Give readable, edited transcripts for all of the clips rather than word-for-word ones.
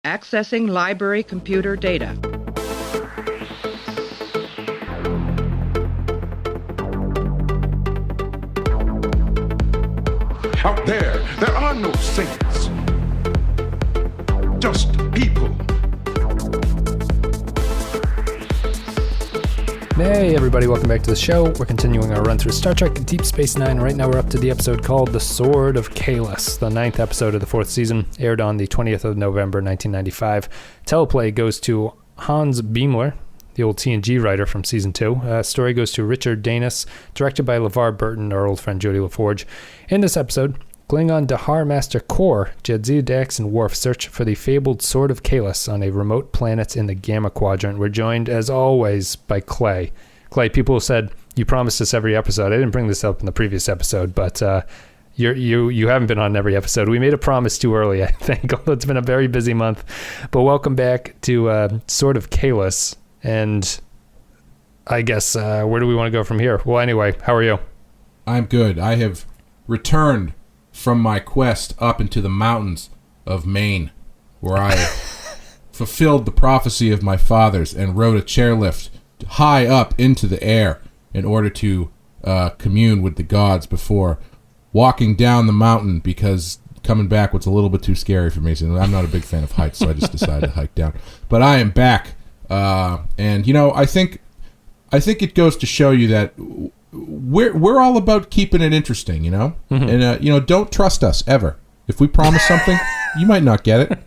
Accessing library computer data. Out there are no saints. Just people. Hey everybody, welcome back to the show. We're continuing our run through Star Trek Deep Space Nine. Right now we're up to the episode called The Sword of Kahless, the 9th episode of the 4th season, aired on the 20th of November, 1995. Teleplay goes to Hans Beimler, the old TNG writer from season 2. Story goes to Richard Danis, directed by LeVar Burton, our old friend Jodie LaForge. In this episode, Klingon Dahar Master Kor, Jadzia, Dax, and Worf search for the fabled Sword of Kahless on a remote planet in the Gamma Quadrant. We're joined, as always, by Clay. Clay, people said, you promised us every episode. I didn't bring this up in the previous episode, but you haven't been on every episode. We made a promise too early, I think, although it's been a very busy month. But welcome back to Sword of Kahless. And I guess, where do we want to go from here? Well, anyway, how are you? I'm good. I have returned from my quest up into the mountains of Maine, where I fulfilled the prophecy of my fathers and rode a chairlift high up into the air in order to commune with the gods before walking down the mountain, because coming back was a little bit too scary for me. So I'm not a big fan of heights, so I just decided to hike down. But I am back, and you know, I think it goes to show you that we're all about keeping it interesting, you know? Mm-hmm. And, you know, don't trust us, ever. If we promise something, you might not get it.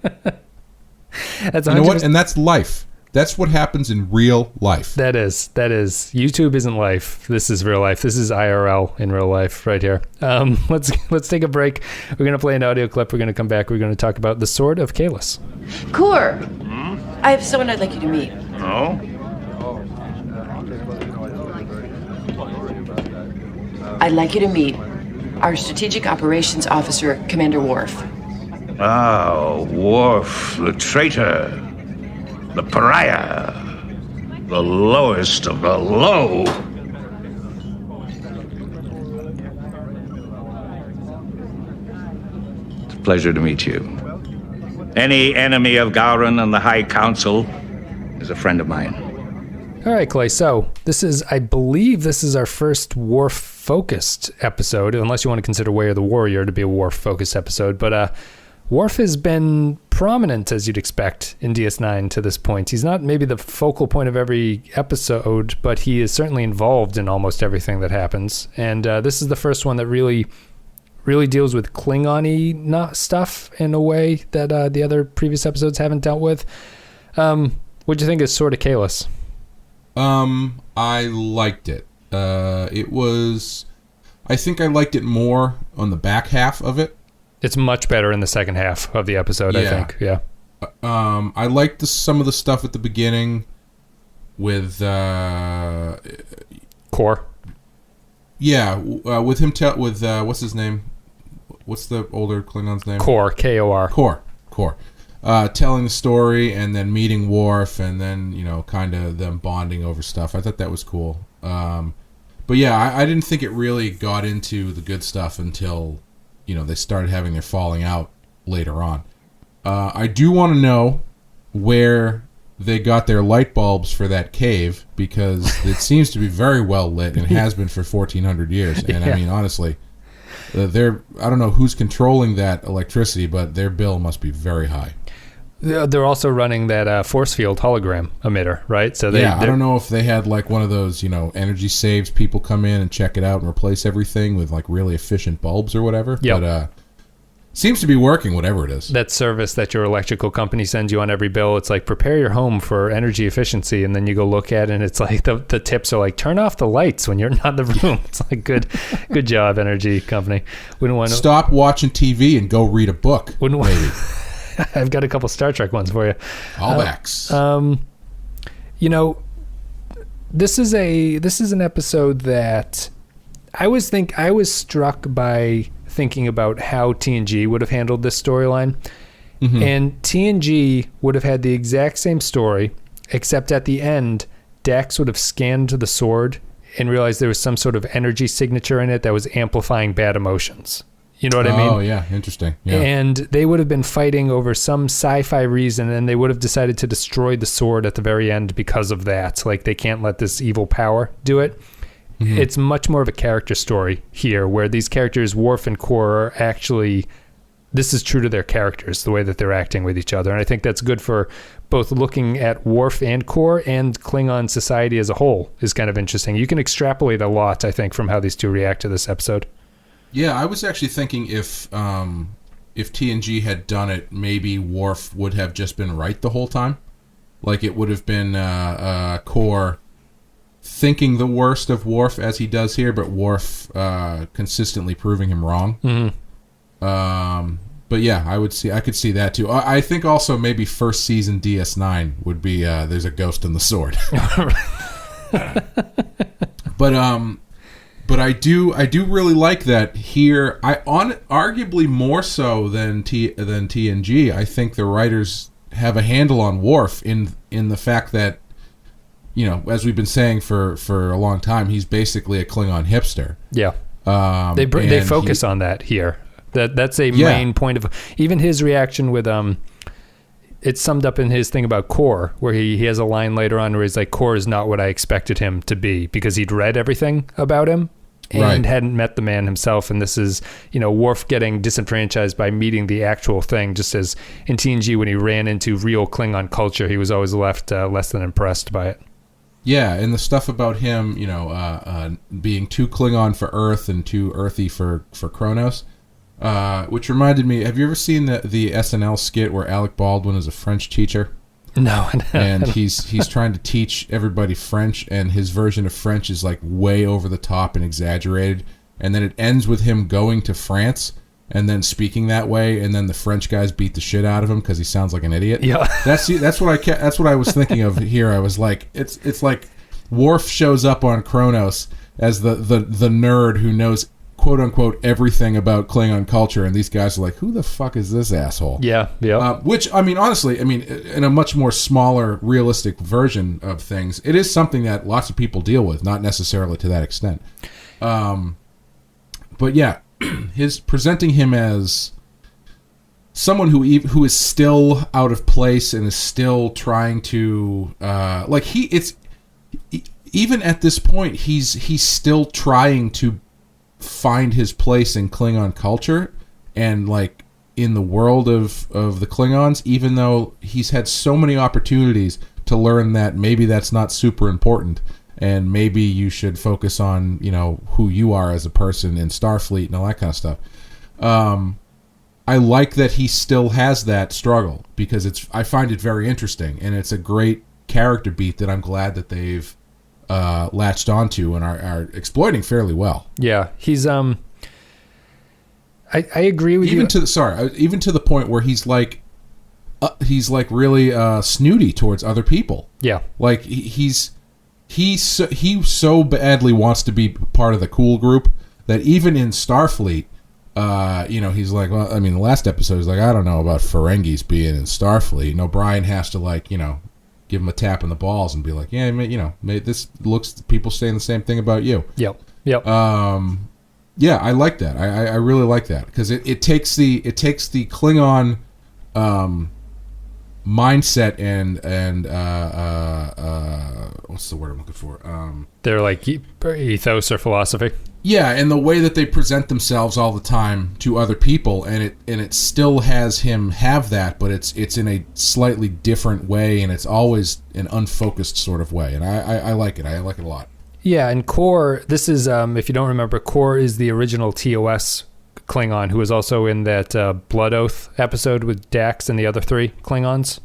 That's you know what? And that's life. That's what happens in real life. That is. YouTube isn't life. This is real life. This is IRL in real life right here. Let's take a break. We're going to play an audio clip. We're going to come back. We're going to talk about the Sword of Kahless. Kor, I have someone I'd like you to meet. Oh? I'd like you to meet our Strategic Operations Officer, Commander Worf. Ah, Worf, the traitor, the pariah, the lowest of the low. It's a pleasure to meet you. Any enemy of Gowron and the High Council is a friend of mine. All right, Clay. So I believe this is our first Worf-focused episode, unless you want to consider Way of the Warrior to be a Worf-focused episode. But Worf has been prominent, as you'd expect, in DS9 to this point. He's not maybe the focal point of every episode, but he is certainly involved in almost everything that happens. And this is the first one that really deals with Klingon-y stuff in a way that the other previous episodes haven't dealt with. What'd you think of Sword of Kahless? I liked it. I think I liked it more on the back half of it. It's much better in the second half of the episode, yeah. I think. Yeah. I liked some of the stuff at the beginning with Kor. Yeah, with him. What's his name? What's the older Klingon's name? Kor. Kor. Kor. Telling the story and then meeting Worf and then, you know, kind of them bonding over stuff. I thought that was cool. But yeah, I didn't think it really got into the good stuff until, you know, they started having their falling out later on. I do want to know where they got their light bulbs for that cave, because it seems to be very well lit and has been for 1,400 years. And yeah. I mean, honestly, I don't know who's controlling that electricity, but their bill must be very high. They're also running that force field hologram emitter, right? So I don't know if they had like one of those, you know, energy saves people come in and check it out and replace everything with like really efficient bulbs or whatever. Yep. But seems to be working, whatever it is. That service that your electrical company sends you on every bill, it's like, prepare your home for energy efficiency, and then you go look at it and it's like the tips are like, turn off the lights when you're not in the room. It's like, good job, energy company. We don't want to stop watching TV and go read a book. Maybe. I've got a couple Star Trek ones for you. Callbacks. You know, this is an episode that I was struck by thinking about how TNG would have handled this storyline. Mm-hmm. And TNG would have had the exact same story, except at the end, Dax would have scanned the sword and realized there was some sort of energy signature in it that was amplifying bad emotions. You know what I mean? Oh, yeah. Interesting. Yeah. And they would have been fighting over some sci-fi reason, and they would have decided to destroy the sword at the very end because of that. Like, they can't let this evil power do it. Mm-hmm. It's much more of a character story here, where these characters, Worf and Kor, are actually... This is true to their characters, the way that they're acting with each other. And I think that's good for both looking at Worf and Kor, and Klingon society as a whole is kind of interesting. You can extrapolate a lot, I think, from how these two react to this episode. Yeah, I was actually thinking if TNG had done it, maybe Worf would have just been right the whole time. Like, it would have been Kor thinking the worst of Worf as he does here, but Worf consistently proving him wrong. Mm-hmm. But yeah, I could see that too. I think also maybe first season DS9 would be there's a ghost in the sword. But I do really like that here. Arguably more so than TNG. I think the writers have a handle on Worf in the fact that, you know, as we've been saying for a long time, he's basically a Klingon hipster. Yeah. They focus on that here. That's a main point of even his reaction with it's summed up in his thing about Kor, where he has a line later on where he's like, Kor is not what I expected him to be, because he'd read everything about him and hadn't met the man himself. And this is, you know, Worf getting disenfranchised by meeting the actual thing, just as in TNG when he ran into real Klingon culture, he was always left less than impressed by it. Yeah, and the stuff about him, you know, being too Klingon for Earth and too earthy for Kronos. Which reminded me, have you ever seen the SNL skit where Alec Baldwin is a French teacher? No. And he's trying to teach everybody French, and his version of French is like way over the top and exaggerated. And then it ends with him going to France and then speaking that way, and then the French guys beat the shit out of him because he sounds like an idiot. Yeah, that's what I was thinking of here. I was like, it's like Worf shows up on Kronos as the nerd who knows quote unquote everything about Klingon culture, and these guys are like, who the fuck is this asshole? Yeah. Which, I mean, honestly, in a much more smaller, realistic version of things, it is something that lots of people deal with, not necessarily to that extent. But yeah, his presenting him as someone who is still out of place and is still trying to even at this point he's still trying to find his place in Klingon culture and like in the world of the Klingons, even though he's had so many opportunities to learn that maybe that's not super important and maybe you should focus on, you know, who you are as a person in Starfleet and all that kind of stuff. I like that he still has that struggle because I find it very interesting, and it's a great character beat that I'm glad that they've latched onto and are exploiting fairly well. Yeah, he's I agree with you. Even to the point where he's like really snooty towards other people. Yeah, like he so badly wants to be part of the cool group that even in Starfleet, you know, he's like, well, I mean, the last episode is like, I don't know about Ferengis being in Starfleet. You know, Brian has to, like, you know, give him a tap in the balls and be like, yeah, you know, this looks, people saying the same thing about you. Yep. Yeah, I like that. I really like that because it takes the Klingon mindset and what's the word I'm looking for? They're like ethos or philosophy. Yeah, and the way that they present themselves all the time to other people, and it still has him have that, but it's in a slightly different way, and it's always an unfocused sort of way, and I like it. I like it a lot. Yeah, and Kor, this is, if you don't remember, Kor is the original TOS Klingon who was also in that Blood Oath episode with Dax and the other three Klingons.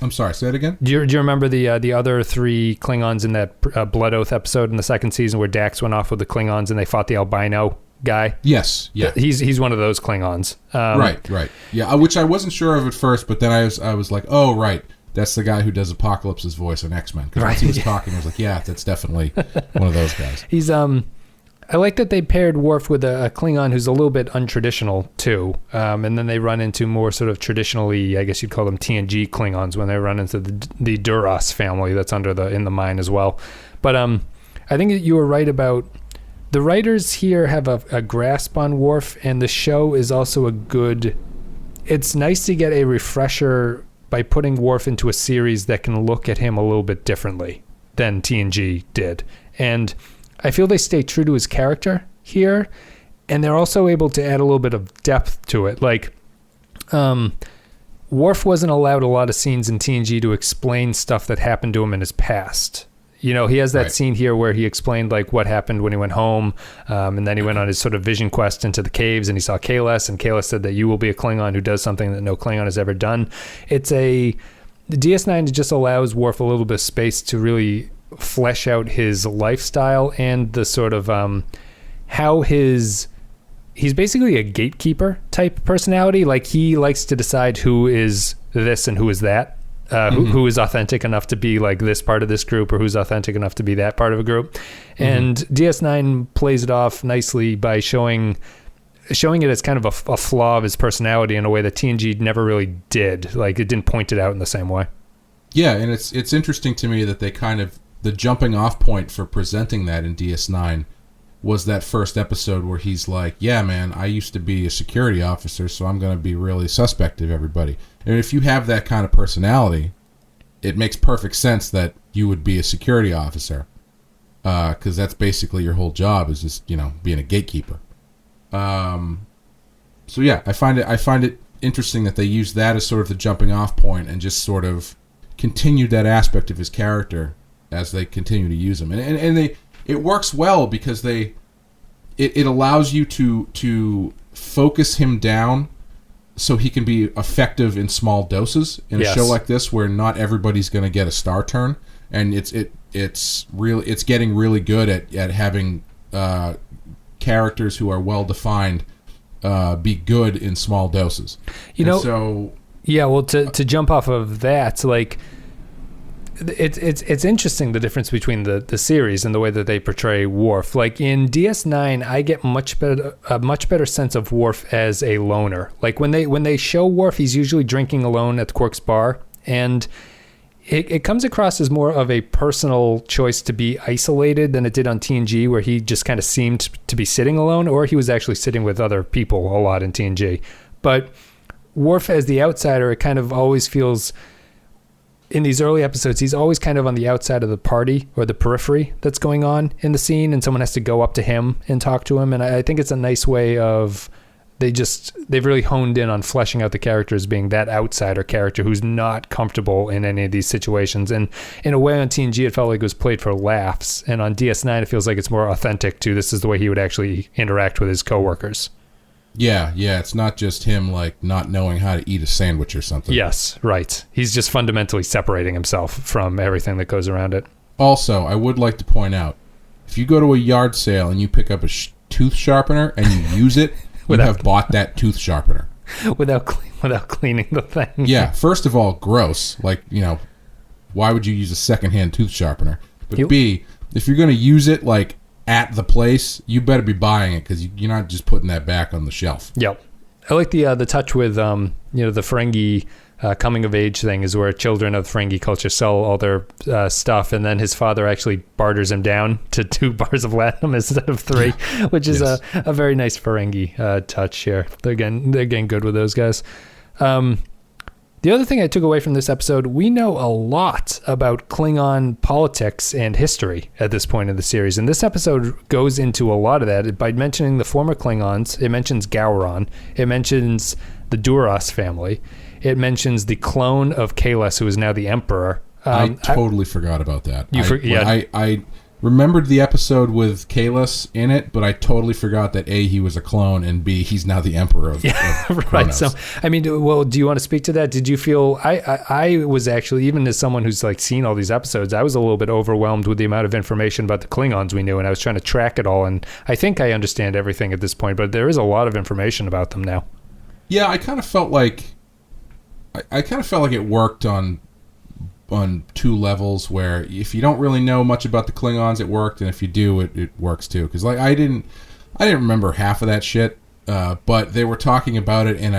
I'm sorry, say it again? Do you remember the other three Klingons in that Blood Oath episode in the second season where Dax went off with the Klingons and they fought the albino guy? Yes, yeah. He's one of those Klingons. Right. Yeah, which I wasn't sure of at first, but then I was like, oh, right. That's the guy who does Apocalypse's voice on X-Men. Because once he was talking, I was like, yeah, that's definitely one of those guys. He's I like that they paired Worf with a Klingon who's a little bit untraditional too, and then they run into more sort of traditionally, I guess you'd call them TNG Klingons when they run into the Duras family that's in the mine as well. But I think that you were right about the writers here have a grasp on Worf, and the show is also it's nice to get a refresher by putting Worf into a series that can look at him a little bit differently than TNG did. And I feel they stay true to his character here, and they're also able to add a little bit of depth to it. Like, Worf wasn't allowed a lot of scenes in TNG to explain stuff that happened to him in his past. You know, he has that scene here where he explained like what happened when he went home, and then he went on his sort of vision quest into the caves, and he saw Kahless, and Kahless said that you will be a Klingon who does something that no Klingon has ever done. The DS9 just allows Worf a little bit of space to really flesh out his lifestyle and the sort of how he's basically a gatekeeper type personality. Like, he likes to decide who is this and who is that. Who is authentic enough to be like this part of this group, or who's authentic enough to be that part of a group. And DS9 plays it off nicely by showing it as kind of a flaw of his personality in a way that TNG never really did. Like, it didn't point it out in the same way. Yeah, and it's interesting to me that they kind of, the jumping off point for presenting that in DS9 was that first episode where he's like, yeah, man, I used to be a security officer, so I'm going to be really suspect of everybody. And if you have that kind of personality, it makes perfect sense that you would be a security officer, because that's basically your whole job, is just, you know, being a gatekeeper. So yeah, I find it interesting that they use that as sort of the jumping off point and just sort of continued that aspect of his character as they continue to use him. And it works well because it allows you to focus him down so he can be effective in small doses in a show like this, where not everybody's going to get a star turn, and it's getting really good at having characters who are well defined be good in small doses. To jump off of that, like, it's interesting, the difference between the series and the way that they portray Worf. Like, in DS9, I get a much better sense of Worf as a loner. Like, when they show Worf, he's usually drinking alone at the Quark's bar, and it comes across as more of a personal choice to be isolated than it did on TNG, where he just kind of seemed to be sitting alone, or he was actually sitting with other people a lot in TNG. But Worf as the outsider, it kind of always feels, in these early episodes, he's always kind of on the outside of the party or the periphery that's going on in the scene, and someone has to go up to him and talk to him. And I think it's a nice way of, they've really honed in on fleshing out the character as being that outsider character who's not comfortable in any of these situations. And in a way, on TNG, it felt like it was played for laughs, and on DS9, it feels like it's more authentic to, this is the way he would actually interact with his coworkers. Yeah, it's not just him, like, not knowing how to eat a sandwich or something. Yes, right. He's just fundamentally separating himself from everything that goes around it. Also, I would like to point out, if you go to a yard sale and you pick up a tooth sharpener and you use it, you have bought that tooth sharpener. Without cleaning the thing. Yeah, first of all, gross. Like, you know, why would you use a secondhand tooth sharpener? But B, if you're going to use it, like, at the place, you better be buying it, because you're not just putting that back on the shelf. Yep. I like the touch with the Ferengi coming of age thing, is where children of Ferengi culture sell all their stuff, and then his father actually barters him down to 2 bars of latinum instead of 3, which is a very nice Ferengi touch here. They're getting good with those guys. The other thing I took away from this episode, we know a lot about Klingon politics and history at this point in the series. And this episode goes into a lot of that by mentioning the former Klingons. It mentions Gowron. It mentions the Duras family. It mentions the clone of Kahless, who is now the Emperor. I totally forgot about that. I remembered the episode with Kahless in it, but I totally forgot that A, he was a clone, and B, he's now the Emperor of right. Kronos. So, I mean, well, do you want to speak to that? Did you feel, I was actually, even as someone who's like seen all these episodes, I was a little bit overwhelmed with the amount of information about the Klingons we knew, and I was trying to track it all, and I think I understand everything at this point, but there is a lot of information about them now. Yeah, I kind of felt like it worked on 2 levels, where if you don't really know much about the Klingons, it worked, and if you do, it works too. Because like I didn't remember half of that shit, but they were talking about it in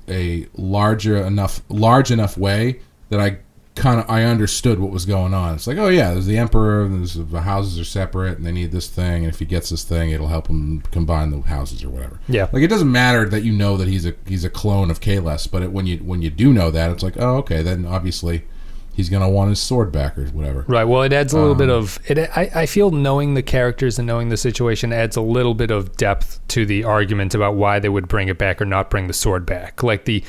a large enough way that I understood what was going on. It's like, oh yeah, there's the Emperor, and the houses are separate, and they need this thing, and if he gets this thing, it'll help him combine the houses or whatever. Yeah. Like, it doesn't matter that you know that he's a clone of Kahless, but when you do know that, it's like, oh, okay, then obviously he's gonna want his sword back or whatever. Right. Well, it adds a little bit of it. I feel knowing the characters and knowing the situation adds a little bit of depth to the argument about why they would bring it back or not bring the sword back. Like the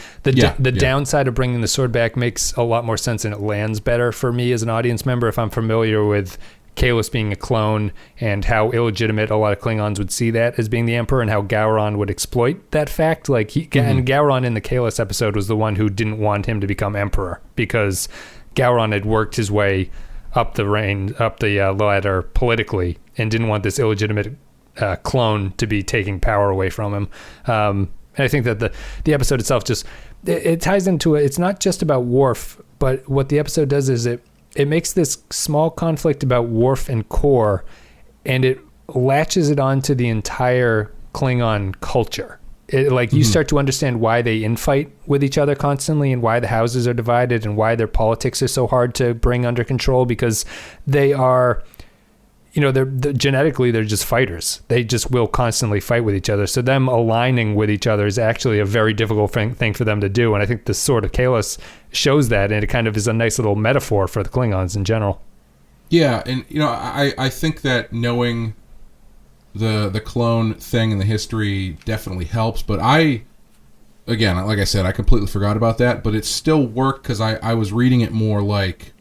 downside of bringing the sword back makes a lot more sense, and it lands better for me as an audience member if I'm familiar with Kahless being a clone and how illegitimate a lot of Klingons would see that as being the Emperor, and how Gowron would exploit that fact. Like and Gowron in the Kahless episode was the one who didn't want him to become Emperor because Gowron had worked his way up the ladder politically and didn't want this illegitimate clone to be taking power away from him. And I think that the episode itself just it ties into it. It's not just about Worf, but what the episode does is it makes this small conflict about Worf and Kor, and it latches it onto the entire Klingon culture. You start to understand why they infight with each other constantly, and why the houses are divided, and why their politics are so hard to bring under control, because they are, they're genetically, they're just fighters. They just will constantly fight with each other. So them aligning with each other is actually a very difficult thing for them to do. And I think the Sword of Kahless shows that, and it kind of is a nice little metaphor for the Klingons in general. Yeah, and I think that knowing the clone thing and the history definitely helps, but again, like I said, I completely forgot about that, but it still worked because I was reading it more like,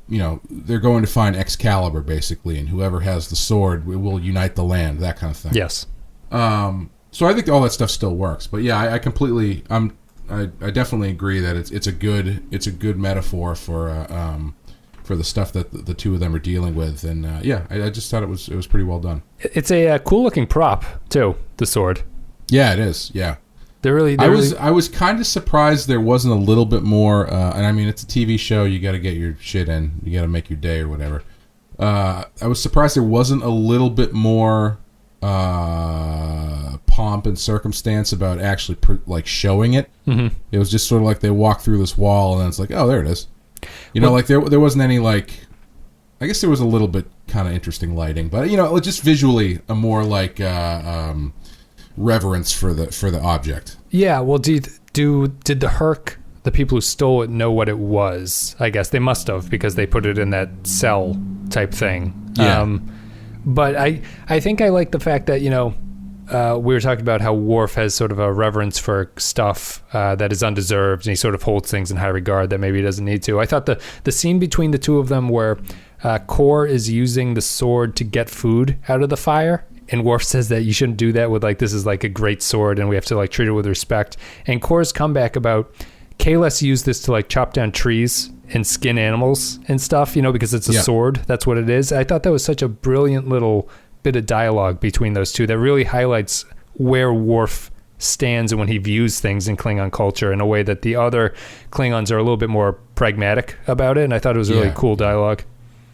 they're going to find Excalibur, basically, and whoever has the sword will unite the land, that kind of thing. Yes. So I think all that stuff still works, but yeah, I definitely agree that it's a good metaphor for the stuff that the two of them are dealing with, and I just thought it was pretty well done. It's a cool looking prop too, the sword. Yeah, it is. Yeah, I was kind of surprised there wasn't a little bit more. And I mean, it's a TV show; you got to get your shit in, you got to make your day or whatever. I was surprised there wasn't a little bit more pomp and circumstance about actually showing it. Mm-hmm. It was just sort of like they walk through this wall, and then it's like, oh, there it is. There wasn't any I guess there was a little bit kind of interesting lighting, but just visually a more reverence for the object. Yeah. Well, did the Herc, the people who stole it, know what it was? I guess they must have, because they put it in that cell type thing. Yeah. But I think I like the fact that we were talking about how Worf has sort of a reverence for stuff that is undeserved, and he sort of holds things in high regard that maybe he doesn't need to. I thought the scene between the two of them where Kor is using the sword to get food out of the fire, and Worf says that you shouldn't do that with this is a great sword and we have to treat it with respect. And Kor's comeback about Kahless used this to chop down trees and skin animals and stuff, because it's a sword. That's what it is. I thought that was such a brilliant little bit of dialogue between those two that really highlights where Worf stands and when he views things in Klingon culture, in a way that the other Klingons are a little bit more pragmatic about it. And I thought it was really cool dialogue.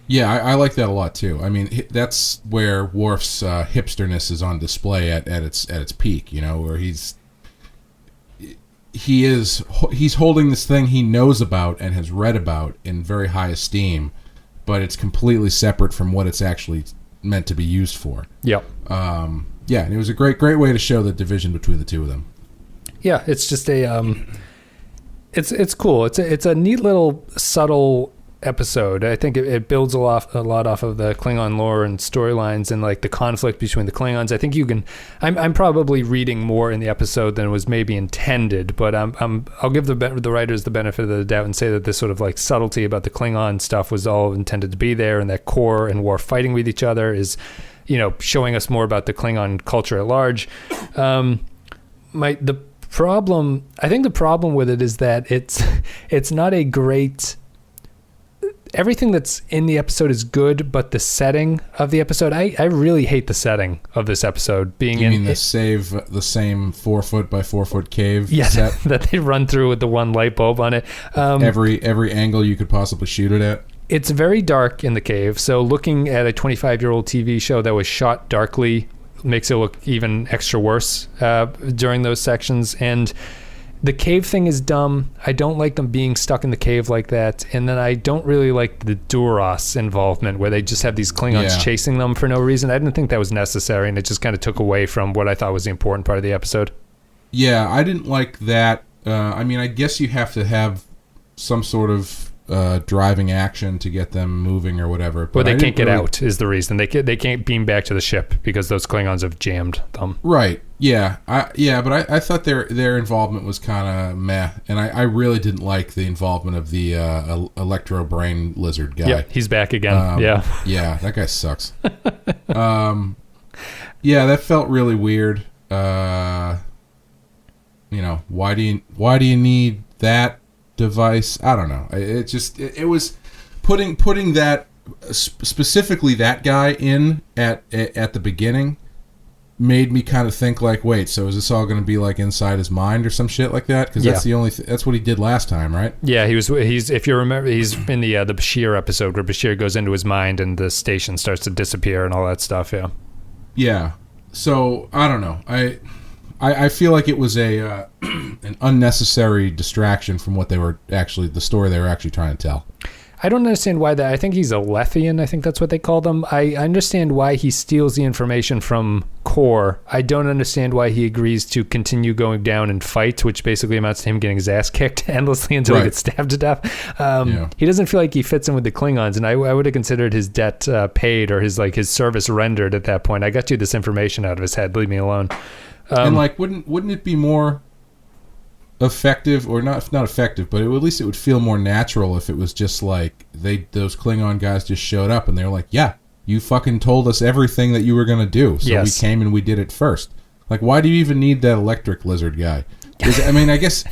Yeah, I like that a lot too. I mean, that's where Worf's hipsterness is on display at its peak. Where he's holding this thing he knows about and has read about in very high esteem, but it's completely separate from what it's actually meant to be used for. Yep. And it was a great way to show the division between the two of them. Yeah, it's just it's cool. It's a neat little subtle episode. I think it builds a lot off of the Klingon lore and storylines and the conflict between the Klingons. I think I'm probably reading more in the episode than was maybe intended, but I'll give the writers the benefit of the doubt and say that this sort of subtlety about the Klingon stuff was all intended to be there, and that Kor and Worf fighting with each other is showing us more about the Klingon culture at large. I think the problem with it is that it's not a great. Everything that's in the episode is good, but the setting of the episode, I really hate the setting of this episode. The same 4 foot by 4 foot cave set that they run through with the one light bulb on it. Every angle you could possibly shoot it at. It's very dark in the cave, so looking at a 25-year-old TV show that was shot darkly makes it look even extra worse during those sections. And The cave thing is dumb. I don't like them being stuck in the cave like that. And then I don't really like the Duras involvement where they just have these Klingons chasing them for no reason. I didn't think that was necessary, and it just kind of took away from what I thought was the important part of the episode. Yeah, I didn't like that. I mean, I guess you have to have some sort of driving action to get them moving or whatever. But or they can't get out is the reason. They can't beam back to the ship because those Klingons have jammed them. Right. Yeah. But I thought their involvement was kind of meh, and I really didn't like the involvement of the electro brain lizard guy. Yeah, he's back again. Yeah, that guy sucks. Yeah, that felt really weird. Why do you need that device? I don't know. It was putting that specifically that guy in at the beginning made me kind of think like, wait, so is this all going to be like inside his mind or some shit like that? Because that's the only that's what he did last time, right? Yeah, he's if you remember, he's in the Bashir episode where Bashir goes into his mind and the station starts to disappear and all that stuff. Yeah. So I don't know. I feel like it was an unnecessary distraction from what the story they were actually trying to tell. I don't understand why that. I think he's a Lethian. I think that's what they call them. I understand why he steals the information from Core. I don't understand why he agrees to continue going down and fight, which basically amounts to him getting his ass kicked endlessly until he gets stabbed to death. He doesn't feel like he fits in with the Klingons, and I would have considered his debt paid or his service rendered at that point. I got you this information out of his head. Leave me alone. And wouldn't it be more effective, or not effective, but at least it would feel more natural if it was just like those Klingon guys just showed up and they were like, yeah, you fucking told us everything that you were going to do, so we came and we did it first. Like, why do you even need that electric lizard guy? I mean, I guess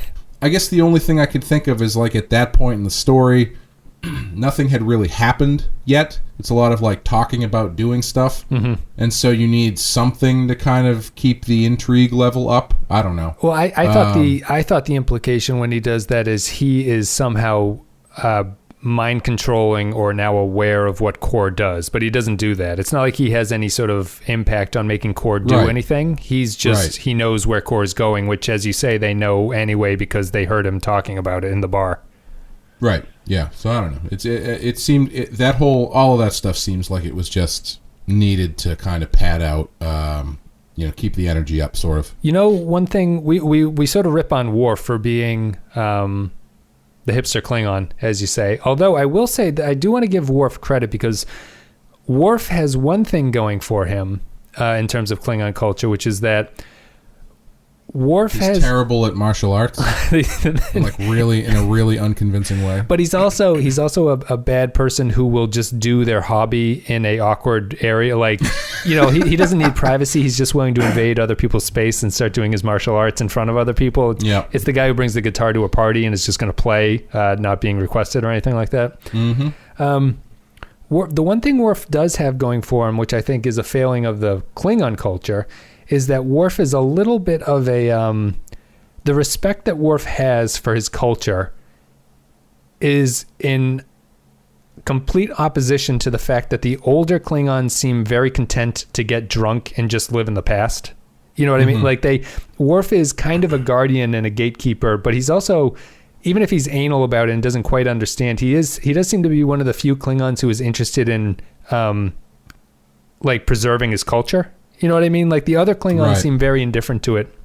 the only thing I could think of is like at that point in the story, nothing had really happened yet. It's a lot of like talking about doing stuff, and so you need something to kind of keep the intrigue level up. I don't know. Well, I thought the implication when he does that is he is somehow mind controlling or now aware of what Core does, but he doesn't do that. It's not like he has any sort of impact on making Core do anything. He's just he knows where Core is going, which, as you say, they know anyway because they heard him talking about it in the bar. Right. Yeah. So I don't know. It seemed all of that stuff seems like it was just needed to kind of pad out, keep the energy up, sort of. One thing we sort of rip on Worf for being the hipster Klingon, as you say. Although I will say that I do want to give Worf credit because Worf has one thing going for him in terms of Klingon culture, which is that Worf is terrible at martial arts, like really in a really unconvincing way. But he's also a bad person who will just do their hobby in a awkward area. Like, he doesn't need privacy. He's just willing to invade other people's space and start doing his martial arts in front of other people. It's the guy who brings the guitar to a party and is just going to play, not being requested or anything like that. The one thing Worf does have going for him, which I think is a failing of the Klingon culture, is that Worf is a little bit of the respect that Worf has for his culture is in complete opposition to the fact that the older Klingons seem very content to get drunk and just live in the past. You know what I mean? Like Worf is kind of a guardian and a gatekeeper, but he's also, even if he's anal about it and doesn't quite understand, he does seem to be one of the few Klingons who is interested in preserving his culture. You know what I mean? Like the other Klingons seem very indifferent to it.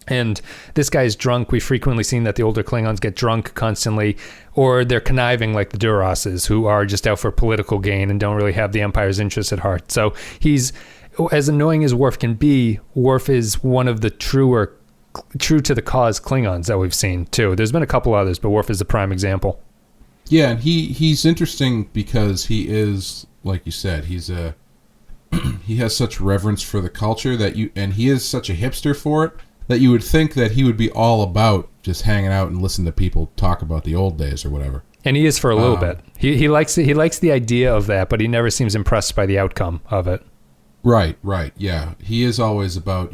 And this guy's drunk. We've frequently seen that the older Klingons get drunk constantly, or they're conniving like the Durases, who are just out for political gain and don't really have the Empire's interests at heart. So he's, as annoying as Worf can be, Worf is one of the true to the cause Klingons that we've seen too. There's been a couple others, but Worf is the prime example. Yeah, and he's interesting because he is, like you said, he has such reverence for the culture and he is such a hipster for it that you would think that he would be all about just hanging out and listening to people talk about the old days or whatever. And he is for a little bit. He likes the idea of that, but he never seems impressed by the outcome of it. Right. Yeah, he is always about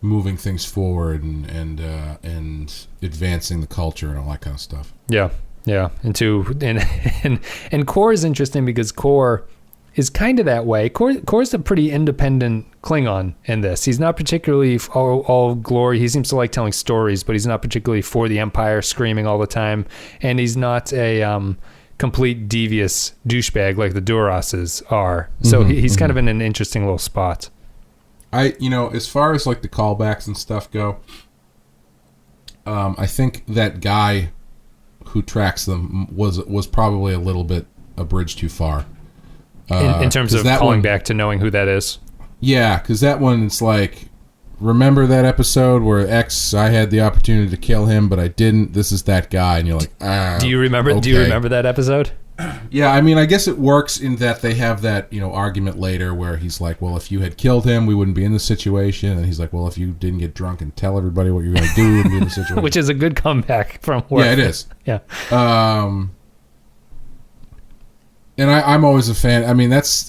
moving things forward and advancing the culture and all that kind of stuff. Yeah. And Core is interesting because Core, is kind of that way. Kor's a pretty independent Klingon in this. He's not particularly all glory. He seems to like telling stories, but he's not particularly for the Empire, screaming all the time. And he's not a complete devious douchebag like the Duras's are. So he's kind of in an interesting little spot. As far as like the callbacks and stuff go, I think that guy who tracks them was probably a little bit a bridge too far. In terms of calling back to knowing who that is? Yeah, because that one, it's like, remember that episode where X, I had the opportunity to kill him, but I didn't. This is that guy. And you're like, Do you remember that episode? Yeah, I mean, I guess it works in that they have that, argument later where he's like, well, if you had killed him, we wouldn't be in this situation. And he's like, well, if you didn't get drunk and tell everybody what you're going to do, we wouldn't be in this situation. Which is a good comeback from Worf. Yeah, it is. Yeah. And I'm always a fan. I mean, that's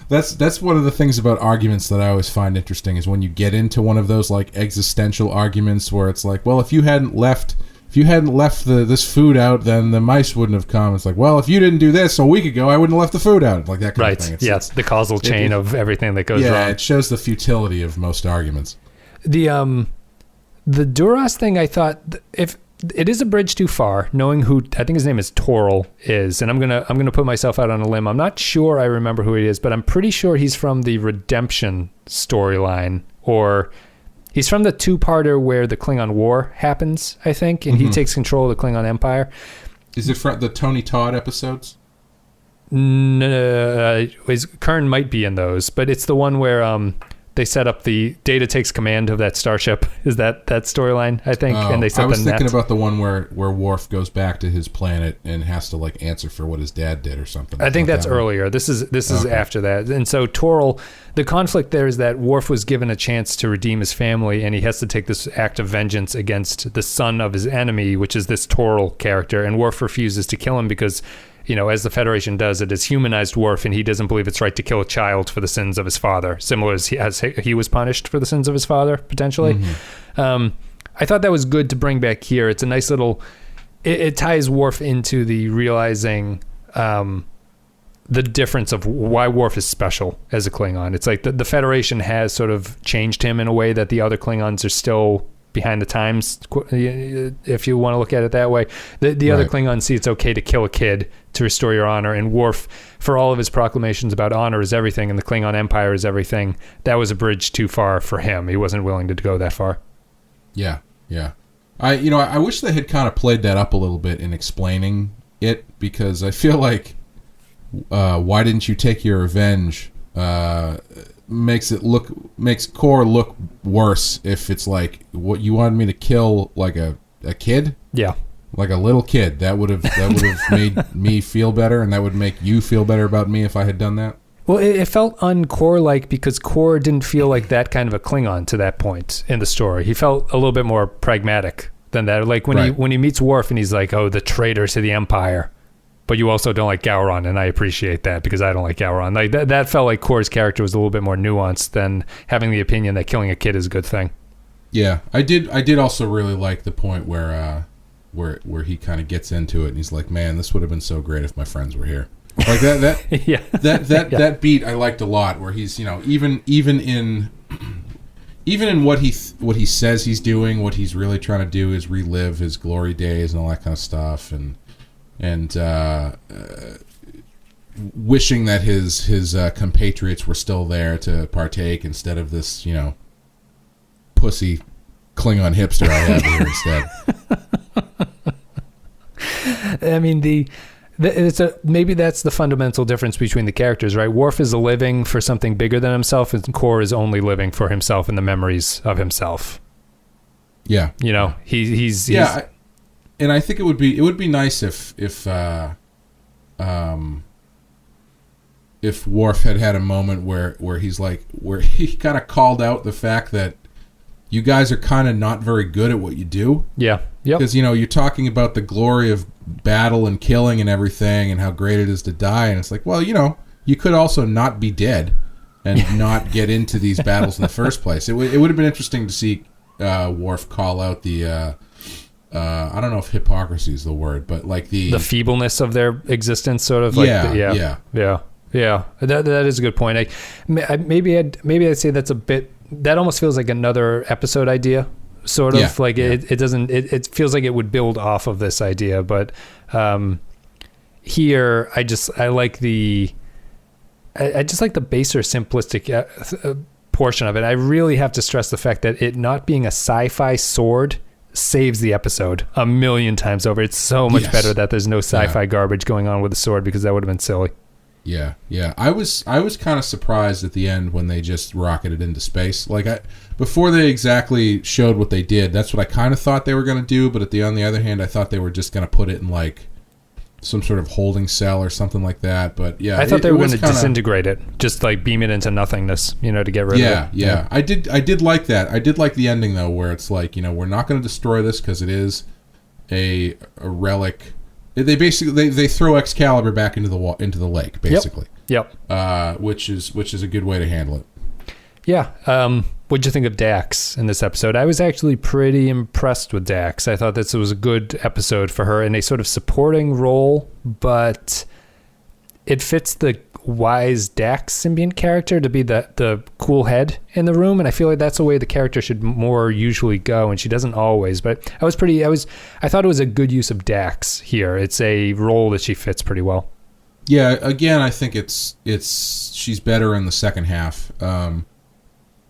one of the things about arguments that I always find interesting is when you get into one of those like existential arguments where it's like, well, if you hadn't left this food out, then the mice wouldn't have come. It's like, well, if you didn't do this a week ago, I wouldn't have left the food out. Like that kind of thing. Yes, the causal chain of everything that goes wrong. Yeah, it shows the futility of most arguments. The Duras thing, I thought, if it is a bridge too far, knowing who, I think his name is Toril is, and I'm gonna put myself out on a limb. I'm not sure I remember who he is, but I'm pretty sure he's from the Redemption storyline, or he's from the two-parter where the Klingon War happens, I think, and he takes control of the Klingon Empire. Is it from the Tony Todd episodes? No, Kern might be in those, but it's the one where they set up the Data takes command of that starship. Is that storyline, I think? Oh, and they set I was the thinking net. about the one where Worf goes back to his planet and has to like answer for what his dad did or something. I think that's earlier. This is Okay. after that. And so Toril, the conflict there is that Worf was given a chance to redeem his family, and he has to take this act of vengeance against the son of his enemy, which is this Toril character. And Worf refuses to kill him because, as the Federation does, it has humanized Worf, and he doesn't believe it's right to kill a child for the sins of his father, similar as he was punished for the sins of his father, potentially. I thought that was good to bring back here. It's a nice little... It ties Worf into the realizing the difference of why Worf is special as a Klingon. It's like the Federation has sort of changed him in a way that the other Klingons are still behind the times, if you want to look at it that way. The other Klingons see it's okay to kill a kid to restore your honor, and Worf, for all of his proclamations about honor is everything and the Klingon Empire is everything, that was a bridge too far for him. He wasn't willing to go that far. Yeah. I wish they had kind of played that up a little bit in explaining it, because I feel like why didn't you take your revenge makes Kor look worse if it's like, what, you wanted me to kill like a kid? Yeah. Like a little kid. That would have made me feel better, and that would make you feel better about me if I had done that. Well, it felt un-Kor-like because Kor didn't feel like that kind of a Klingon to that point in the story. He felt a little bit more pragmatic than that. Like when he meets Worf and he's like, oh, the traitor to the Empire. But you also don't like Gowron, and I appreciate that because I don't like Gowron. Like that felt like Kor's character was a little bit more nuanced than having the opinion that killing a kid is a good thing. Yeah, I did also really like the point where he kind of gets into it and he's like, man, this would have been so great if my friends were here. Like that that beat I liked a lot, where he's, even in what he says he's doing, what he's really trying to do is relive his glory days and all that kind of stuff, and wishing that his compatriots were still there to partake instead of this, pussy Klingon hipster I have here instead. I mean, maybe that's the fundamental difference between the characters, right? Worf is living for something bigger than himself, and Kor is only living for himself and the memories of himself. Yeah, he's and I think it would be nice if Worf had a moment where he's like, where he kind of called out the fact that you guys are kind of not very good at what you do. Yeah. Yep. Because, you're talking about the glory of battle and killing and everything and how great it is to die. And it's like, well, you could also not be dead and not get into these battles in the first place. It would have been interesting to see Worf call out the, I don't know if hypocrisy is the word, but like the feebleness of their existence, sort of. Yeah. Yeah, that is a good point. Maybe I'd say that's a bit. That almost feels like another episode idea, sort of. Yeah, like it doesn't. It feels like it would build off of this idea, but here I like the. I just like the baser, simplistic portion of it. I really have to stress the fact that it not being a sci-fi sword saves the episode a million times over. It's so much better that there's no sci-fi garbage going on with the sword, because that would have been silly. Yeah. I was kind of surprised at the end when they just rocketed into space. Like before they exactly showed what they did, that's what I kind of thought they were going to do. But on the other hand, I thought they were just going to put it in like some sort of holding cell or something like that. But yeah, I thought they were going to disintegrate it, just like beam it into nothingness, to get rid of it. Yeah. I did like that. I did like the ending though, where it's like, we're not going to destroy this because it is a relic. They basically they throw Excalibur back into the lake, basically. Yep. Which is a good way to handle it. Yeah. What'd you think of Dax in this episode? I was actually pretty impressed with Dax. I thought this was a good episode for her in a sort of supporting role, but it fits the wise Dax symbiont character to be the cool head in the room, and I feel like that's the way the character should more usually go, and she doesn't always. But I thought it was a good use of Dax here. It's a role that she fits pretty well. Yeah, again, I think she's better in the second half.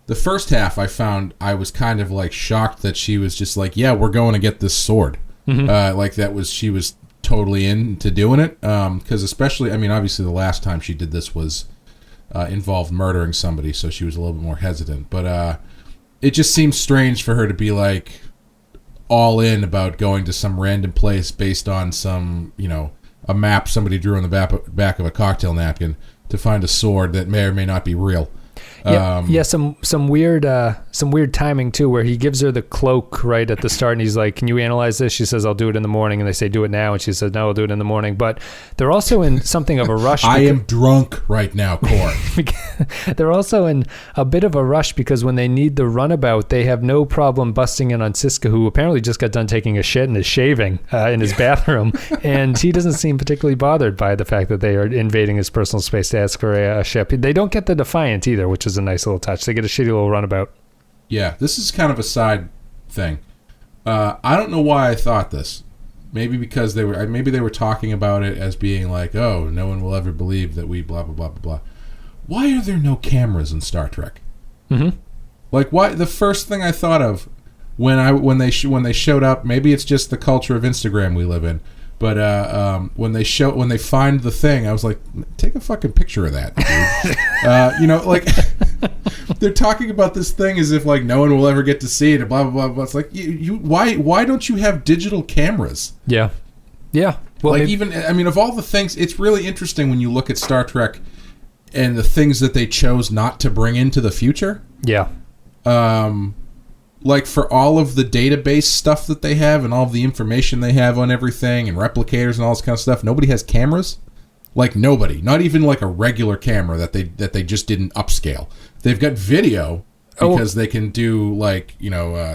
The first half, I was kind of like shocked that she was just like, yeah, we're going to get this sword. Mm-hmm. She was totally into doing it. Because especially, obviously the last time she did this was involved murdering somebody, so she was a little bit more hesitant. But it just seems strange for her to be like all in about going to some random place based on some, a map somebody drew on the back of a cocktail napkin to find a sword that may or may not be real. Some weird timing too, where he gives her the cloak right at the start, and he's like, "Can you analyze this?" She says, "I'll do it in the morning," and they say, "Do it now," and she says, "No, I'll do it in the morning." But they're also in something of a rush. I am drunk right now, Cor. They're also in a bit of a rush because when they need the runabout, they have no problem busting in on Siska, who apparently just got done taking a shit and is shaving in his bathroom, and he doesn't seem particularly bothered by the fact that they are invading his personal space to ask for a ship. They don't get the Defiant either, which is a nice little touch. They get a shitty little runabout. Yeah, this is kind of a side thing. I don't know why I thought this. Maybe because they were talking about it as being like, oh, no one will ever believe that we blah blah blah blah blah. Why are there no cameras in Star Trek? Mm-hmm. Like, why? The first thing I thought of when they showed up, maybe it's just the culture of Instagram we live in. But when they find the thing, I was like, take a fucking picture of that, dude. They're talking about this thing as if like no one will ever get to see it, and blah blah blah blah. It's like, why don't you have digital cameras? Yeah. Well, like of all the things, it's really interesting when you look at Star Trek and the things that they chose not to bring into the future. Yeah. Like for all of the database stuff that they have and all of the information they have on everything and replicators and all this kind of stuff, nobody has cameras. Like nobody, not even like a regular camera that they just didn't upscale. They've got video because they can do like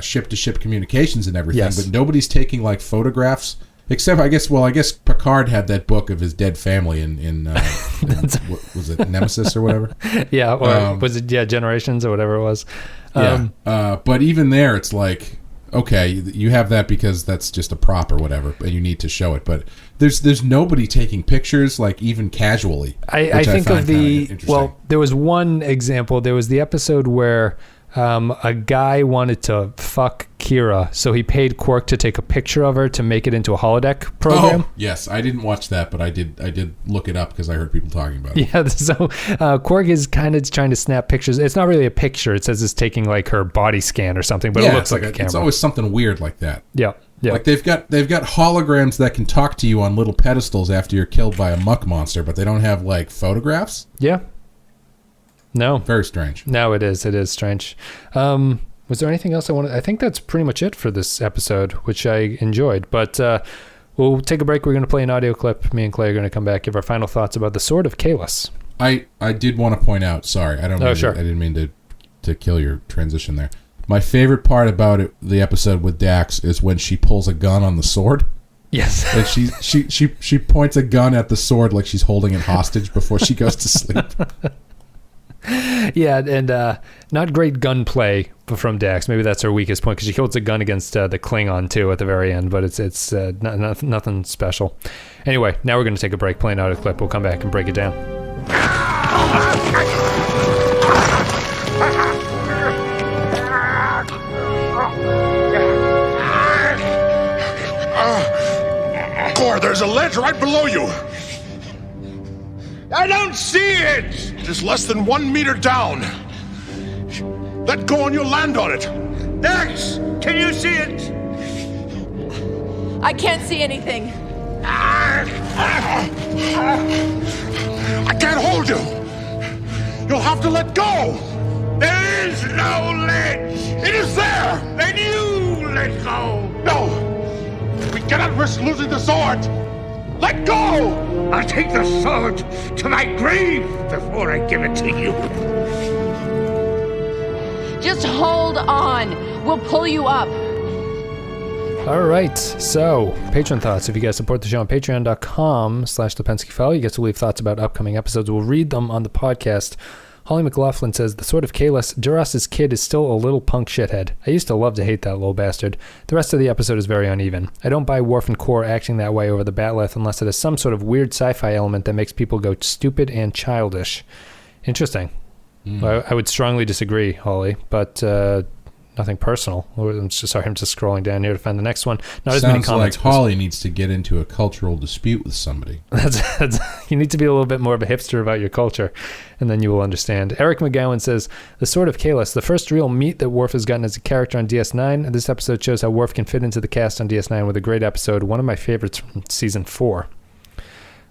ship to ship communications and everything. Yes. But nobody's taking like photographs except I guess Picard had that book of his dead family in what was it, Nemesis or whatever? Yeah, or was it Generations or whatever it was. But even there, it's like, okay, you have that because that's just a prop or whatever, and you need to show it. But there's nobody taking pictures, like even casually. I think of there was one example. There was the episode where a guy wanted to fuck Kira, so he paid Quark to take a picture of her to make it into a holodeck program. Oh, yes, I didn't watch that, but I did look it up because I heard people talking about it. Yeah, so Quark is kind of trying to snap pictures. It's not really a picture. It says it's taking like her body scan or something, but it looks like a camera. It's always something weird like that. Yeah. Like they've got holograms that can talk to you on little pedestals after you're killed by a muck monster, but they don't have like photographs. Yeah. No. Very strange. No, it is. It is strange. Was there anything else I wanted? I think that's pretty much it for this episode, which I enjoyed. But we'll take a break. We're going to play an audio clip. Me and Clay are going to come back, give our final thoughts about the Sword of Kahless. I did want to point out, sorry, I didn't mean to kill your transition there. My favorite part about the episode with Dax is when she pulls a gun on the sword. Yes. And she points a gun at the sword like she's holding it hostage before she goes to sleep. Yeah, and not great gunplay from Dax. Maybe that's her weakest point, because she holds a gun against the Klingon too at the very end, but it's nothing special. Anyway, now we're going to take a break, playing out a clip. We'll come back and break it down. There's a ledge right below you. I don't see it! Just less than 1 meter down. Let go and you'll land on it. Dax, can you see it? I can't see anything. I can't hold you. You'll have to let go. There is no ledge! It is there. Then you let go! No. We cannot risk losing the sword. Let go. I'll take the sword to my grave before I give it to you. Just hold on. We'll pull you up. All right, so Patreon thoughts. If you guys support the show on patreon.com/the Pensky File, you get to leave thoughts about upcoming episodes. We'll read them on the podcast. Holly McLaughlin says, the Sword of Kahless, Duras' kid is still a little punk shithead. I used to love to hate that little bastard. The rest of the episode is very uneven. I don't buy Worf and Kor acting that way over the Batleth unless it has some sort of weird sci-fi element that makes people go stupid and childish. Interesting. I would strongly disagree, Holly, but nothing personal. I'm just scrolling down here to find the next one. Not as many Sounds comments. like Holly needs to get into a cultural dispute with somebody. That's you need to be a little bit more of a hipster about your culture, and then you will understand. Eric McGowan says, the Sword of Kahless, the first real meat that Worf has gotten as a character on DS9. This episode shows how Worf can fit into the cast on DS9 with a great episode, one of my favorites from season 4.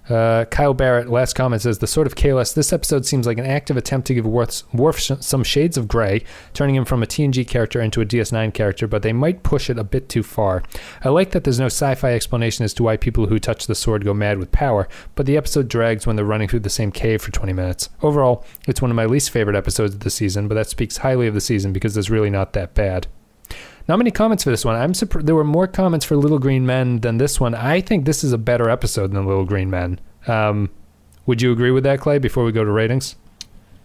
Kyle Barrett, last comment, says, the Sword of Kahless, this episode seems like an active attempt to give Worf some shades of gray, turning him from a TNG character into a DS9 character, but they might push it a bit too far. I like that there's no sci-fi explanation as to why people who touch the sword go mad with power, but the episode drags when they're running through the same cave for 20 minutes. Overall, it's one of my least favorite episodes of the season, but that speaks highly of the season because it's really not that bad. Not many comments for this one. I'm surprised there were more comments for Little Green Men than this one. I think this is a better episode than Little Green Men. Would you agree with that, Clay, before we go to ratings?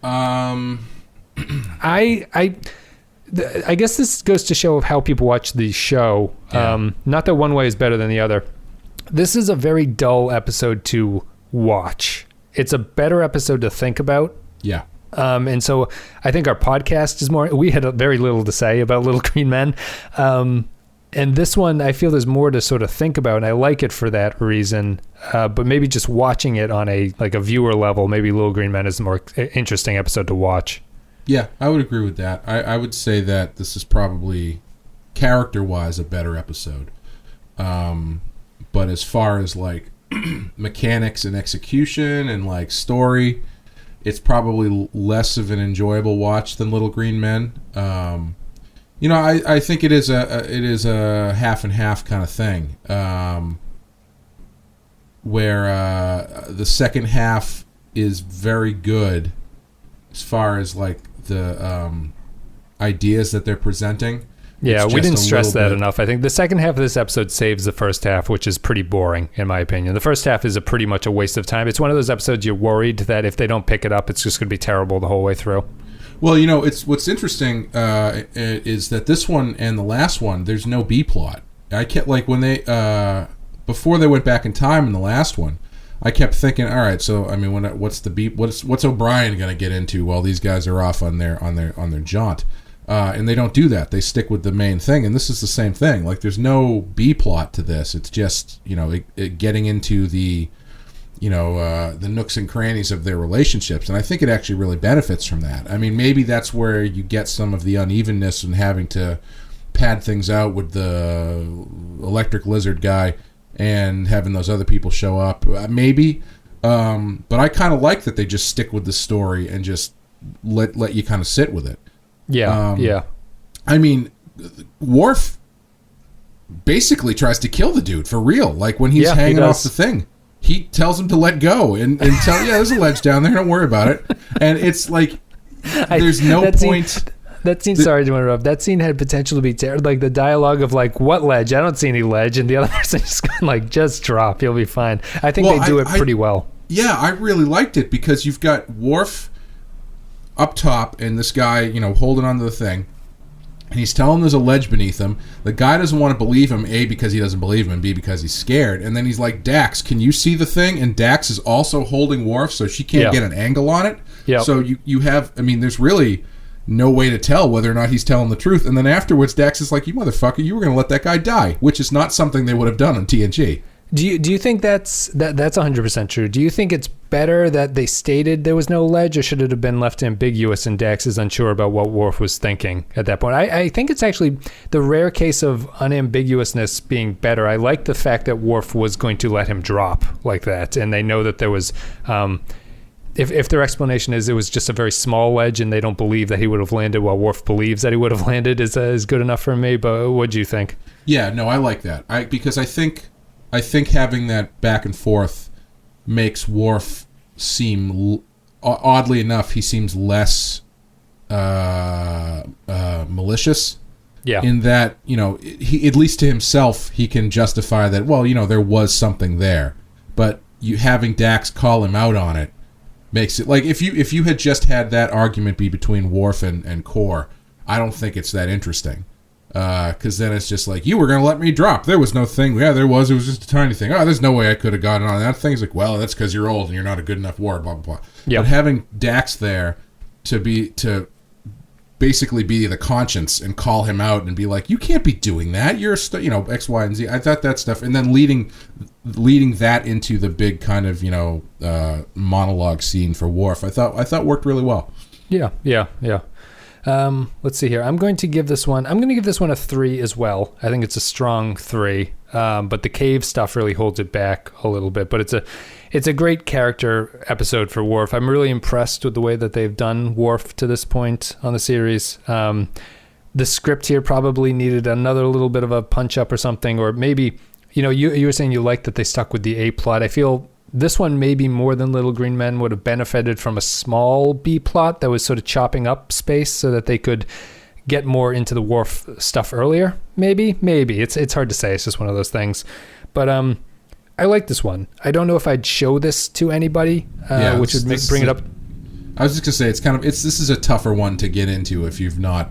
I guess this goes to show how people watch the show. Yeah. Not that one way is better than the other. This is a very dull episode to watch. It's a better episode to think about. Yeah. And so I think our podcast is more, we had very little to say about Little Green Men. And this one, I feel there's more to sort of think about, and I like it for that reason. But maybe just watching it on a viewer level, maybe Little Green Men is a more interesting episode to watch. Yeah, I would agree with that. I would say that this is probably, character-wise, a better episode. But as far as, mechanics and execution and, story, it's probably less of an enjoyable watch than Little Green Men. I think it is a half and half kind of thing, where the second half is very good as far as the ideas that they're presenting. Yeah, we didn't stress that enough. I think the second half of this episode saves the first half, which is pretty boring, in my opinion. The first half is pretty much a waste of time. It's one of those episodes you're worried that if they don't pick it up, it's just going to be terrible the whole way through. Well, it's what's interesting is that this one and the last one, there's no B plot. I kept when they before they went back in time in the last one, I kept thinking, all right, so I mean, what's the B? What's O'Brien going to get into while these guys are off on their jaunt? And they don't do that. They stick with the main thing, and this is the same thing. There's no B plot to this. It's just it getting into the the nooks and crannies of their relationships, and I think it actually really benefits from that. I mean, maybe that's where you get some of the unevenness and having to pad things out with the electric lizard guy and having those other people show up. Maybe, but I kind of like that they just stick with the story and just let you kind of sit with it. Yeah, yeah. I mean, Worf basically tries to kill the dude for real. When he's hanging off the thing, he tells him to let go and tell, there's a ledge down there, don't worry about it. And it's there's no point. That scene, sorry to interrupt, that scene had potential to be terrible. Like the dialogue of like, what ledge? I don't see any ledge. And the other person just going like, just drop. You'll be fine. I think they do it pretty well. Yeah, I really liked it because you've got Worf up top and this guy, holding onto the thing. And he's telling him there's a ledge beneath him. The guy doesn't want to believe him, A, because he doesn't believe him, and B, because he's scared. And then he's like, Dax, can you see the thing? And Dax is also holding Worf, so she can't get an angle on it. Yep. So you have, there's really no way to tell whether or not he's telling the truth. And then afterwards, Dax is like, you motherfucker, you were going to let that guy die, which is not something they would have done on TNG. Do you think that's 100% true? Do you think it's better that they stated there was no ledge, or should it have been left ambiguous and Dax is unsure about what Worf was thinking at that point? I think it's actually the rare case of unambiguousness being better. I like the fact that Worf was going to let him drop like that, and they know that there was... If their explanation is it was just a very small ledge and they don't believe that he would have landed while Worf believes that he would have landed is good enough for me, but what do you think? Yeah, no, I like that. Because I think having that back and forth makes Worf seem, oddly enough, he seems less malicious. Yeah. In that, he, at least to himself, he can justify that, well, there was something there. But having Dax call him out on it makes it, like, if you had just had that argument be between Worf and Kor, I don't think it's that interesting. Because then it's just like, you were going to let me drop. There was no thing. Yeah, there was. It was just a tiny thing. Oh, there's no way I could have gotten on that thing. It's like, well, that's because you're old and you're not a good enough warrior, blah, blah, blah. Yep. But having Dax there to basically be the conscience and call him out and be like, you can't be doing that. You're, X, Y, and Z. I thought that stuff. And then leading that into the big kind of, monologue scene for Worf, I thought worked really well. Yeah. Let's see here. I'm going to give this one a 3 as well. I think it's a strong 3. But the cave stuff really holds it back a little bit. But it's a great character episode for Worf. I'm really impressed with the way that they've done Worf to this point on the series. The script here probably needed another little bit of a punch up or something, or maybe, you were saying you liked that they stuck with the A plot. I feel this one, maybe more than Little Green Men, would have benefited from a small B plot that was sort of chopping up space so that they could get more into the Worf stuff earlier. Maybe. It's hard to say. It's just one of those things. But I like this one. I don't know if I'd show this to anybody, which would bring it up. I was just gonna say this is a tougher one to get into if you've not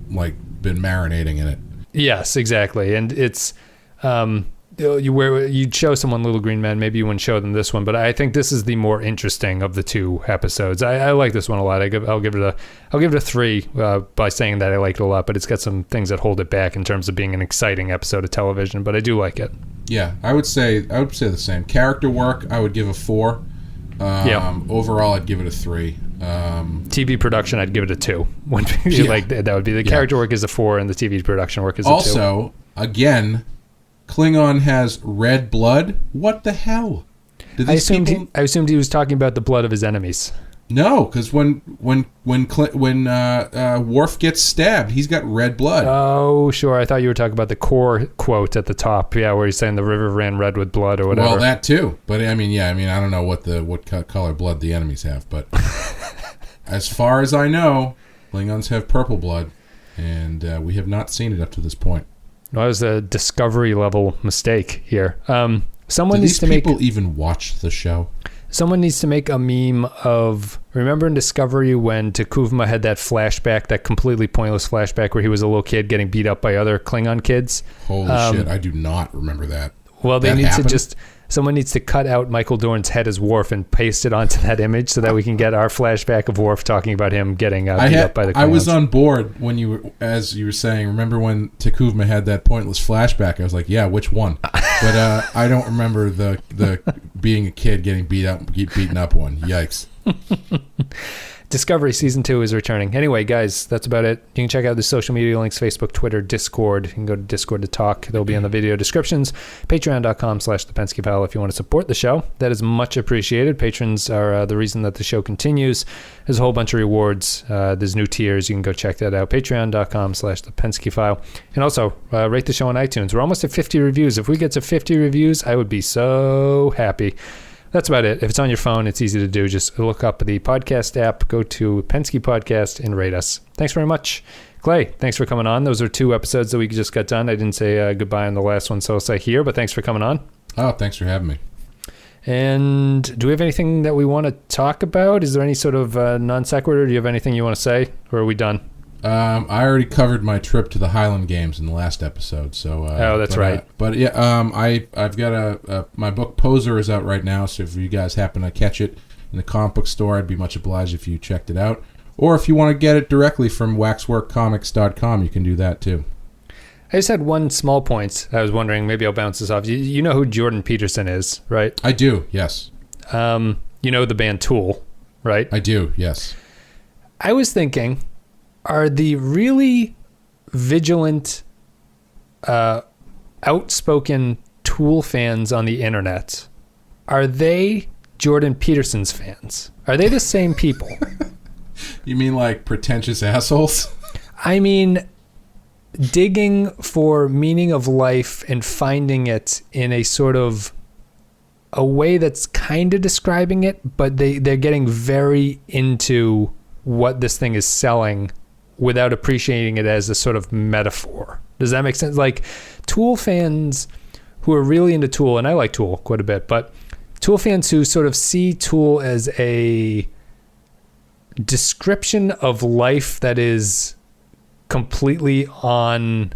been marinating in it. Yes, exactly, and it's. Where you'd show someone Little Green Men, maybe you wouldn't show them this one, but I think this is the more interesting of the two episodes. I like this one a lot. I'll give it a 3 by saying that I like it a lot, but it's got some things that hold it back in terms of being an exciting episode of television, but I do like it. Yeah, I would say the same. Character work, I would give a 4. Overall, I'd give it a 3. TV production, I'd give it a 2. That would be the character work is a 4, and the TV production work is a 2. Also, again, Klingon has red blood? What the hell? I assumed he was talking about the blood of his enemies. No, because when Worf gets stabbed, he's got red blood. Oh, sure. I thought you were talking about the Kor quote at the top, where he's saying the river ran red with blood or whatever. Well, that too. But I don't know what color blood the enemies have, but as far as I know, Klingons have purple blood, and we have not seen it up to this point. No, that was a Discovery level mistake here. Do these people even watch the show? Someone needs to make a meme of, remember in Discovery when T'Kuvma had that flashback, that completely pointless flashback where he was a little kid getting beat up by other Klingon kids? Holy shit, I do not remember that. Well, someone needs to cut out Michael Dorn's head as Worf and paste it onto that image so that we can get our flashback of Worf talking about him getting beat up by the Klingons. I was on board as you were saying, remember when T'Kuvma had that pointless flashback? I was like, yeah, which one? But I don't remember the being a kid getting beaten up one. Yikes. Discovery Season 2 is returning. Anyway, guys, that's about it. You can check out the social media links, Facebook, Twitter, Discord. You can go to Discord to talk. They'll be in the video descriptions. Patreon.com/The Pensky File if you want to support the show. That is much appreciated. Patrons are the reason that the show continues. There's a whole bunch of rewards. There's new tiers. You can go check that out. Patreon.com/The Pensky File. And also, rate the show on iTunes. We're almost at 50 reviews. If we get to 50 reviews, I would be so happy. that's about it. If it's on your phone, it's easy to do. Just look up the podcast app, go to Pensky Podcast, and rate us. Thanks very much. Clay, thanks for coming on. Those are 2 episodes that we just got done. I didn't say goodbye on the last one, so I'll say here, but thanks for coming on. Oh, thanks for having me. And do we have anything that we want to talk about? Is there any sort of non sequitur? Do you have anything you want to say, or are we done? I already covered my trip to the Highland Games in the last episode. So that's right. But yeah, I've got my book Poser is out right now. So if you guys happen to catch it in the comic book store, I'd be much obliged if you checked it out. Or if you want to get it directly from waxworkcomics.com, you can do that too. I just had one small point. I was wondering, maybe I'll bounce this off. You know who Jordan Peterson is, right? I do, yes. You know the band Tool, right? I do, yes. I was thinking, are the really vigilant, outspoken Tool fans on the internet, are they Jordan Peterson's fans? Are they the same people? You mean like pretentious assholes? I mean, digging for meaning of life and finding it in a sort of a way that's kind of describing it, but they're getting very into what this thing is selling without appreciating it as a sort of metaphor. Does that make sense? Like, Tool fans who are really into Tool, and I like Tool quite a bit, but Tool fans who sort of see Tool as a description of life that is completely on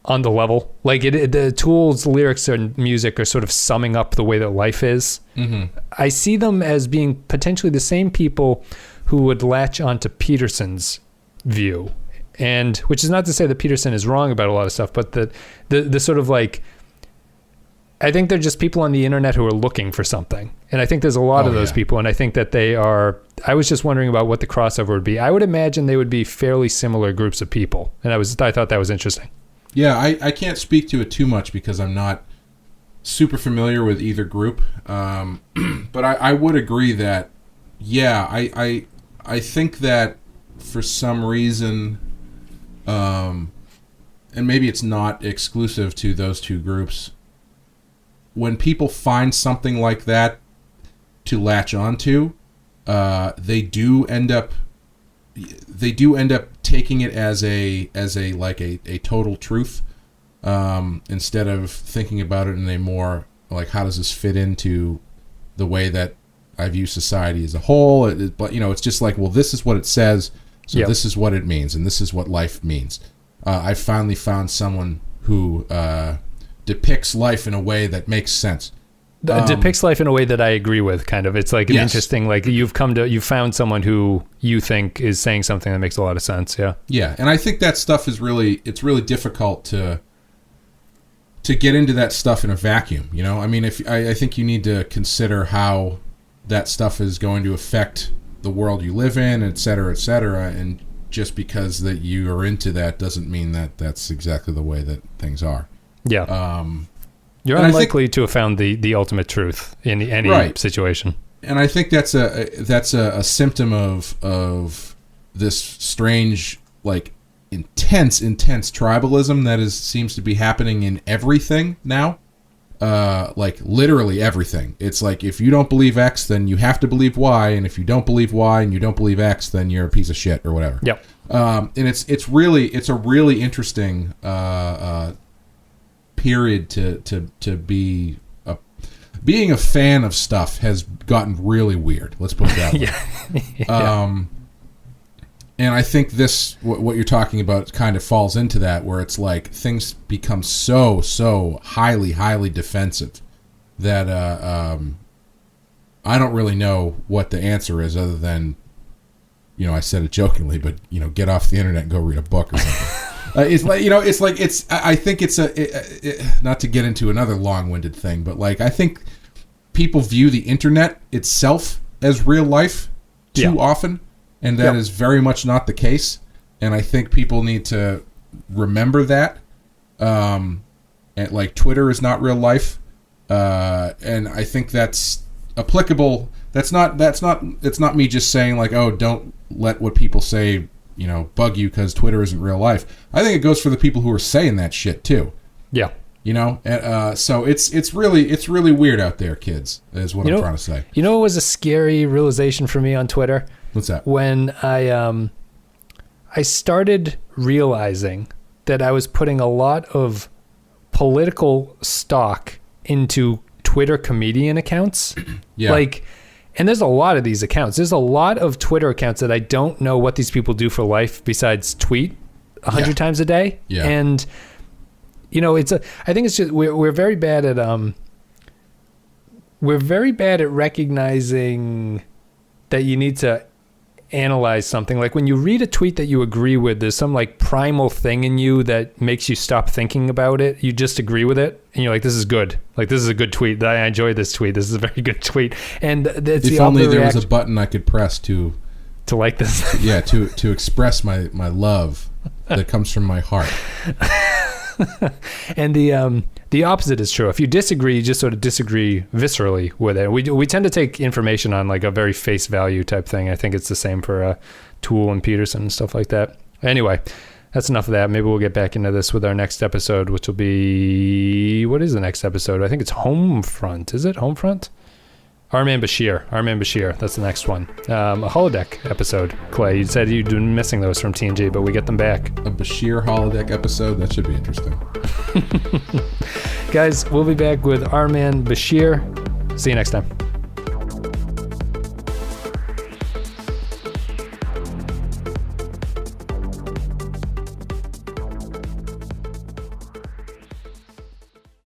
the level. Like, the Tool's lyrics and music are sort of summing up the way that life is. Mm-hmm. I see them as being potentially the same people who would latch onto Peterson's view, and which is not to say that Peterson is wrong about a lot of stuff, but the sort of like, I think they're just people on the internet who are looking for something, and I think there's a lot of those people, and I think that they are. I was just wondering about what the crossover would be. I would imagine they would be fairly similar groups of people, and I thought that was interesting. Yeah, I can't speak to it too much because I'm not super familiar with either group, but I would agree that I think that for some reason, and maybe it's not exclusive to those two groups, when people find something like that to latch onto, they do end up taking it as a total truth, instead of thinking about it in a more like, how does this fit into the way that I view society as a whole? But it's just like, well, this is what it says, so This is what it means, and this is what life means. I finally found someone who depicts life in a way that makes sense. Depicts life in a way that I agree with, kind of. It's like an interesting, like, you've found someone who you think is saying something that makes a lot of sense. Yeah, and I think that stuff is really difficult to get into that stuff in a vacuum. I mean, I think you need to consider how that stuff is going to affect the world you live in, et cetera, and just because that you are into that doesn't mean that that's exactly the way that things are. Yeah. You're unlikely to have found the ultimate truth in any situation. And I think that's a symptom of this strange, like, intense tribalism that seems to be happening in everything now. Like, literally everything. It's like, if you don't believe X, then you have to believe Y, and if you don't believe Y and you don't believe X, then you're a piece of shit or whatever. Yep. And it's a really interesting period to be being a fan of stuff has gotten really weird. Let's put it that way. Yeah. And I think what you're talking about kind of falls into that, where it's like things become so highly defensive that I don't really know what the answer is, other than, I said it jokingly, but get off the internet and go read a book or something. I think it's not to get into another long-winded thing, but like, I think people view the internet itself as real life too often. And that is very much not the case. And I think people need to remember that. And like, Twitter is not real life. And I think that's applicable. It's not me just saying like, oh, don't let what people say, bug you because Twitter isn't real life. I think it goes for the people who are saying that shit too. Yeah. You know, so it's really weird out there, kids. Is what I'm trying to say. You know, what was a scary realization for me on Twitter? What's that? When I started realizing that I was putting a lot of political stock into Twitter comedian accounts. Yeah. Like, and there's a lot of these accounts. There's a lot of Twitter accounts that I don't know what these people do for life besides tweet 100 times a day. Yeah. And you know, I think it's just we're very bad at recognizing that you need to analyze something. Like when you read a tweet that you agree with, there's some like primal thing in you that makes you stop thinking about it. You just agree with it, and you're like, "This is good. Like this is a good tweet. I enjoy this tweet. This is a very good tweet." And it's if only there was a button I could press to like this. Yeah, to express my love that comes from my heart. And the opposite is true. If you disagree, you just sort of disagree viscerally with it. We tend to take information on like a very face value type thing. I think it's the same for Toole and Peterson and stuff like that. Anyway, that's enough of that. Maybe we'll get back into this with our next episode, which will be, what is the next episode? I think it's Homefront. Is it Homefront? Our Man Bashir. That's the next one. A holodeck episode. Clay, you said you'd been missing those from TNG, but we get them back. A Bashir holodeck episode? That should be interesting. Guys, we'll be back with Our Man Bashir. See you next time.